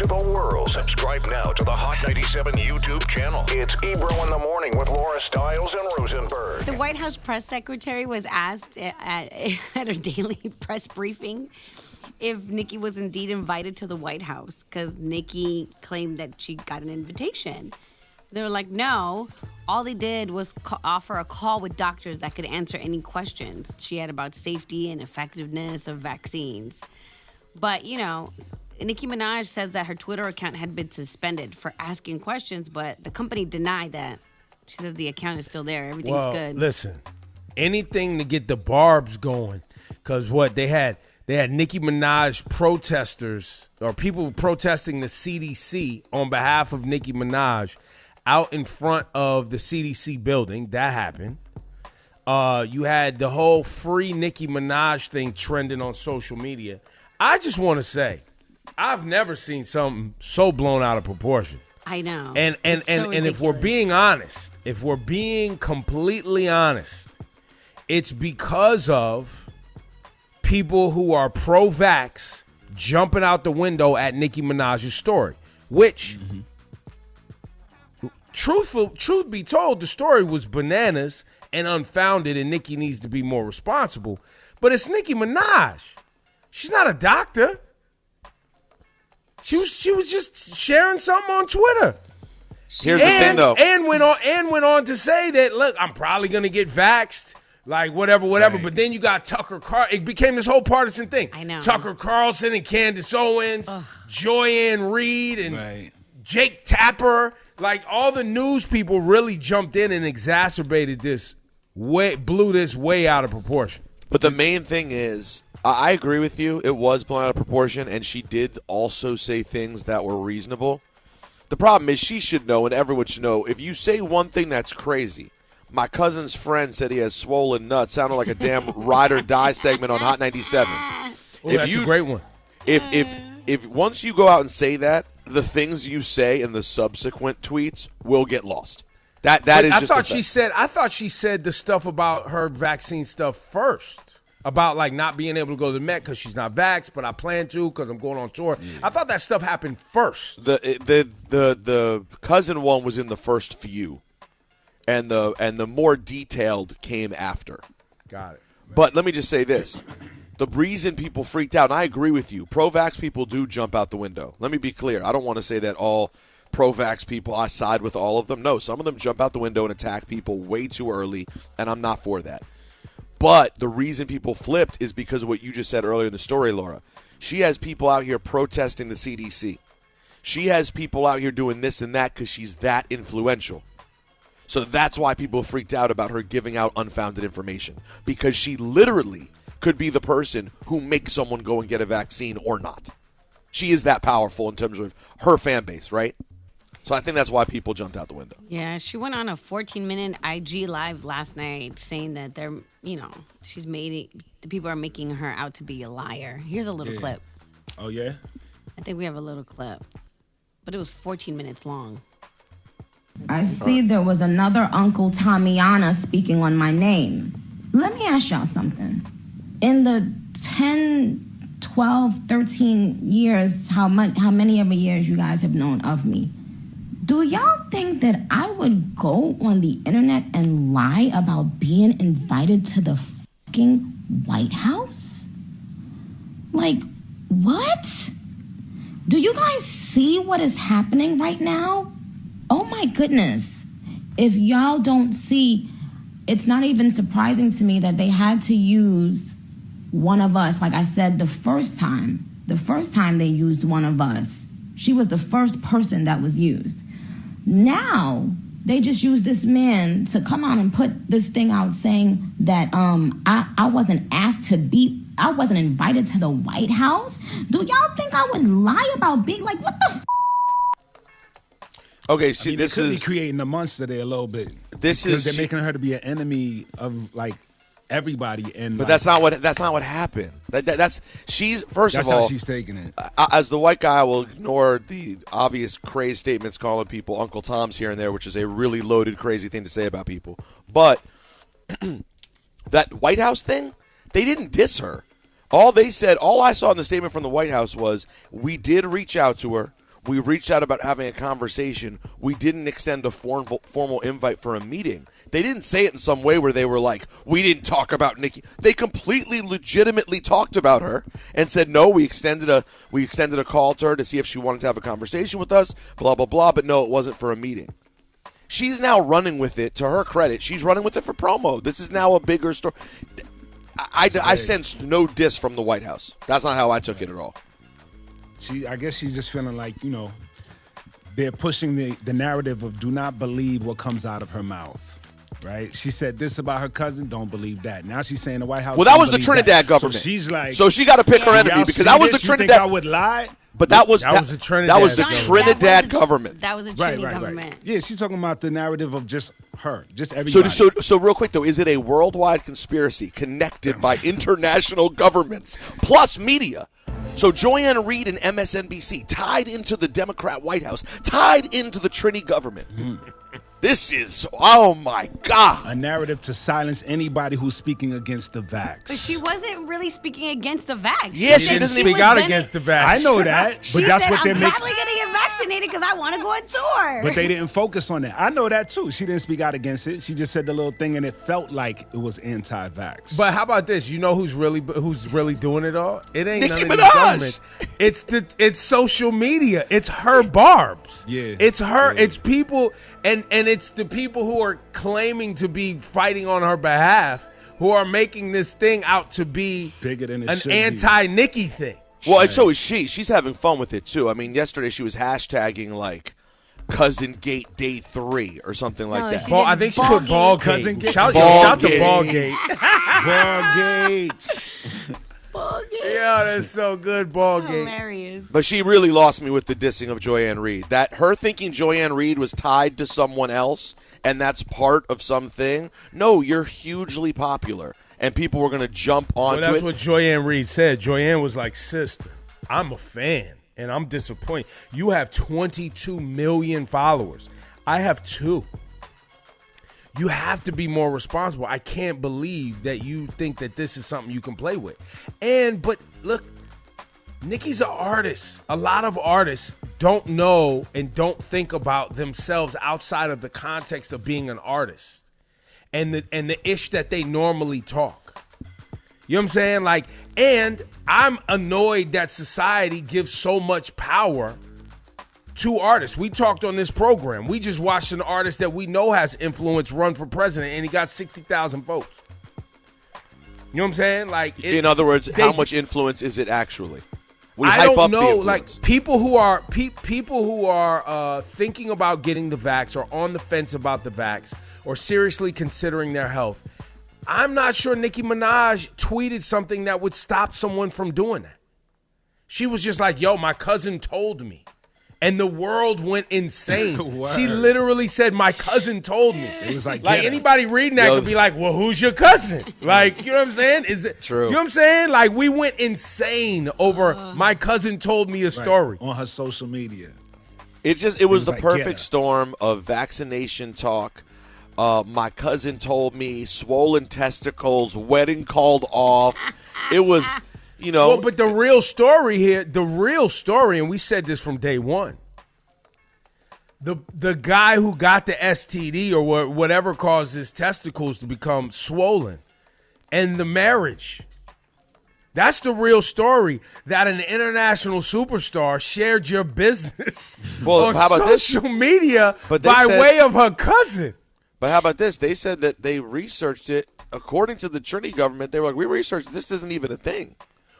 to the world. Subscribe now to the Hot 97 YouTube channel. It's Ebro in the Morning with Laura Stiles and Rosenberg. The White House press secretary was asked at her daily press briefing if Nicki was indeed invited to the White House, because Nicki claimed that she got an invitation. They were like, no. All they did was offer a call with doctors that could answer any questions she had about safety and effectiveness of vaccines. But, you know, Nicki Minaj says that her Twitter account had been suspended for asking questions, but the company denied that. She says the account is still there. Everything's good. Listen, anything to get the barbs going, because they had Nicki Minaj protesters or people protesting the CDC on behalf of Nicki Minaj out in front of the CDC building. That happened. You had the whole free Nicki Minaj thing trending on social media. I just want to say, I've never seen something so blown out of proportion. I know. And if we're being honest, if we're being completely honest, it's because of people who are pro-vax jumping out the window at Nicki Minaj's story, which, truth be told, the story was bananas and unfounded, and Nicki needs to be more responsible. But it's Nicki Minaj. She's not a doctor. She was just sharing something on Twitter. Here's the thing, though. And went on to say that, look, I'm probably going to get vaxxed, like whatever. Right. But then you got Tucker Carlson. It became this whole partisan thing. I know. Tucker Carlson and Candace Owens, Joy-Ann Reid, and Jake Tapper. Like, all the news people really jumped in and exacerbated this, blew this way out of proportion. But the main thing is, I agree with you. It was blown out of proportion, and she did also say things that were reasonable. The problem is she should know, and everyone should know, if you say one thing that's crazy, my cousin's friend said he has swollen nuts, sounded like a damn ride or die segment on Hot 97. That's a great one. If once you go out and say that, the things you say in the subsequent tweets will get lost. That is just. I thought she said the stuff about her vaccine stuff first. About, like, not being able to go to the Met because she's not vaxxed, but I plan to because I'm going on tour. Yeah. I thought that stuff happened first. The cousin one was in the first few, and the more detailed came after. Got it. But let me just say this. The reason people freaked out, and I agree with you, pro-vax people do jump out the window. Let me be clear. I don't want to say that all pro-vax people, I side with all of them. No, some of them jump out the window and attack people way too early, and I'm not for that. But the reason people flipped is because of what you just said earlier in the story, Laura. She has people out here protesting the CDC. She has people out here doing this and that because she's that influential. So that's why people freaked out about her giving out unfounded information, because she literally could be the person who makes someone go and get a vaccine or not. She is that powerful in terms of her fan base, right? So I think that's why people jumped out the window. Yeah, she went on a 14-minute IG live last night saying that the people are making her out to be a liar. Here's a little clip. Oh, yeah? I think we have a little clip. But it was 14 minutes long. I see there was another Uncle Tommyana speaking on my name. Let me ask y'all something. In the 10, 12, 13 years, how many of the years you guys have known of me, do y'all think that I would go on the internet and lie about being invited to the fucking White House? Like, what? Do you guys see what is happening right now? Oh my goodness. If y'all don't see, it's not even surprising to me that they had to use one of us. Like I said, the first time they used one of us, she was the first person that was used. Now, they just use this man to come out and put this thing out saying that I wasn't I wasn't invited to the White House. Do y'all think I would lie about being like, what the f***? Okay, this could be creating a monster there a little bit. Because they're making her to be an enemy of, like, everybody. But that's not what happened. That's how she's taking it. As the white guy, I will ignore the obvious crazy statements calling people Uncle Toms here and there, which is a really loaded, crazy thing to say about people. But that White House thing, they didn't diss her. All I saw in the statement from the White House was, we did reach out to her. We reached out about having a conversation. We didn't extend a formal invite for a meeting. They didn't say it in some way where they were like, we didn't talk about Nicki. They completely legitimately talked about her and said, no, we extended a call to her to see if she wanted to have a conversation with us, blah, blah, blah. But no, it wasn't for a meeting. She's now running with it. To her credit, she's running with it for promo. This is now a bigger story. I sensed no diss from the White House. That's not how I took it at all. I guess she's just feeling like, they're pushing the narrative of do not believe what comes out of her mouth. Right? She said this about her cousin, don't believe that. Now she's saying the White House. Well, that was the Trinidad government. So she's like. So she got to pick her enemy because that was the Trinidad. You think I would lie? But that was the Trinidad government. That was a Trinidad government. Right. Yeah, she's talking about the narrative of just her, just everybody. So real quick though, is it a worldwide conspiracy connected by international governments plus media? So Joanne Reid and MSNBC tied into the Democrat White House, tied into the Trini government. This is, oh my God. A narrative to silence anybody who's speaking against the vax. But she wasn't really speaking against the vax. Yeah, she doesn't speak out against the vax. I know that, but that's what they're making. making. I'm probably going to get vaccinated because I want to go on tour. But they didn't focus on that. I know that too. She didn't speak out against it. She just said the little thing and it felt like it was anti-vax. But how about this? You know who's really doing it all? It ain't Nicki none of Minaj. the government. It's social media. It's her barbs. Yeah. It's her. Yeah. It's people and it's the people who are claiming to be fighting on her behalf who are making this thing out to be bigger than it an should be. anti-Nicki thing. Well, and so is she. She's having fun with it too. I mean, yesterday she was hashtagging like Cousin Gate Day 3 or something like that. I think she put Ball Gate. Cousin Gate. Shout to Ball Gate. Ball Gate. Yeah, that's so good, Ball Gate. Hilarious. But she really lost me with the dissing of Joanne Reid. That her thinking Joanne Reid was tied to someone else and that's part of something. No, you're hugely popular. And people were going to jump onto it. Well, that's what Joanne Reid said. Joanne was like, sister, I'm a fan, and I'm disappointed. You have 22 million followers. I have 2. You have to be more responsible. I can't believe that you think that this is something you can play with. But look, Nicki's an artist. A lot of artists don't know and don't think about themselves outside of the context of being an artist and the ish that they normally talk. You know what I'm saying? Like, and I'm annoyed that society gives so much power to artists. We talked on this program. We just watched an artist that we know has influence run for president, and he got 60,000 votes. You know what I'm saying? Like, in other words, how much influence is it actually? We I hype don't up know. the influence. Like people who are thinking about getting the vax or on the fence about the vax or seriously considering their health. I'm not sure Nicki Minaj tweeted something that would stop someone from doing that. She was just like, yo, my cousin told me. And the world went insane. She literally said, my cousin told me. It was like anybody reading that could be like, well, who's your cousin? Like, you know what I'm saying? Is it true? You know what I'm saying? Like, we went insane over my cousin told me a story. On her social media. It was the perfect storm of vaccination talk. My cousin told me, swollen testicles, wedding called off. It was, Well, but the real story, and we said this from day one. The guy who got the STD or whatever caused his testicles to become swollen, and the marriage. That's the real story, that an international superstar shared your business on how about social media by way of her cousin. But how about this? They said that they researched it. According to the Trini government, they were like, we researched this isn't even a thing.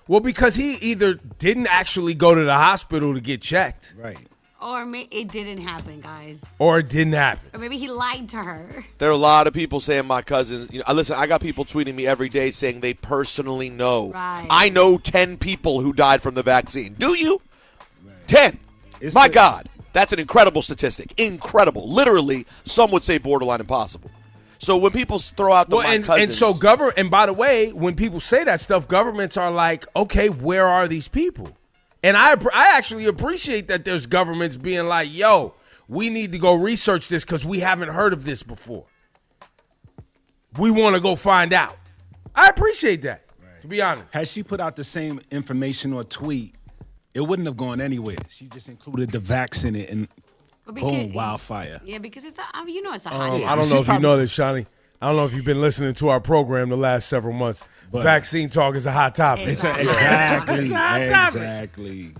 Well, because he either didn't actually go to the hospital to get checked. Right. Or it didn't happen, guys. Or it didn't happen. Or maybe he lied to her. There are a lot of people saying my cousin. Listen, I got people tweeting me every day saying they personally know. Right. I know 10 people who died from the vaccine. Do you? Right. 10. My God. That's an incredible statistic. Incredible. Literally, some would say borderline impossible. So when people throw out my cousins. And by the way, when people say that stuff, governments are like, okay, where are these people? And I actually appreciate that there's governments being like, yo, we need to go research this because we haven't heard of this before. We want to go find out. I appreciate that, to be honest. Has she put out the same information or tweet it wouldn't have gone anywhere. She just included the vax in it, and boom, wildfire. Yeah, because it's a hot I don't know if you know this, Shawnee. I don't know if you've been listening to our program the last several months. But vaccine talk is a hot topic. It's a hot Exactly. It's a hot topic. Exactly.